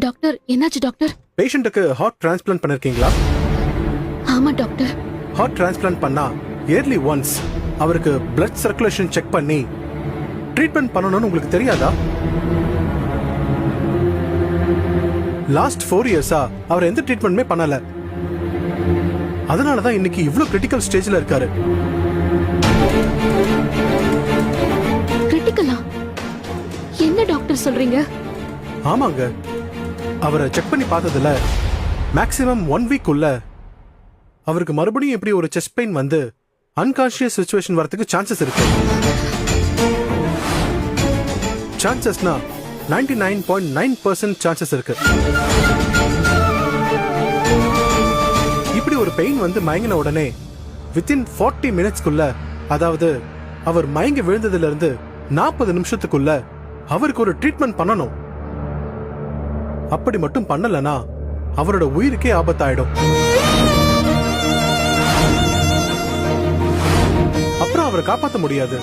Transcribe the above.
Doctor, என்னாச்சு doctor? பேஷண்ட்டுக்கு heart transplant பண்ணிருக்கீங்களா? ஆமா டாக்டர். ஹார்ட் டிரான்ஸ்பிளான்ட் பண்ணா இயர்லி ஒன்ஸ் அவருக்கு பிளட் சர்க்குலேஷன் செக் பண்ணி ட்ரீட்மெண்ட் பண்ணணும்னு உங்களுக்கு தெரியாதா? லாஸ்ட் 4 இயர்ஸா அவர் எந்த ட்ரீட்மெண்ட்டுமே பண்ணல. அதனாலதான் இன்னைக்கு இவ்ளோ கிரிட்டிக்கல் ஸ்டேஜ்ல இருக்காரு. கிரிட்டிக்கலா? என்ன டாக்டர் சொல்றீங்க? ஆமாங்க, அவரை செக் பண்ணி பார்த்ததுல மேக்ஸிமம் 1 வீக் உள்ள அவருக்கு மறுபடியும் எப்படி ஒரு செஸ்ட் பெயின் வந்து அன்கான்ஷியஸ் சிச்சுவேஷன் வரதுக்கு சான்சஸ் இருக்கு. சான்சஸ்னா 99.9% சான்சஸ் இருக்கு. இப்படி ஒரு பெயின் வந்து மயங்கின உடனே வித்தின் 40 மினிட்ஸ்க்குள்ள, அதாவது அவர் மயங்கி விழுந்ததுல இருந்து 40 நிமிஷத்துக்குள்ள அவருக்கு ஒரு ட்ரீட்மெண்ட் பண்ணணும். அப்படி மட்டும் பண்ணலனா அவரோட உயிருக்கே ஆபத்தாயிடும். அப்புறம் அவரை காப்பாற்ற முடியாது.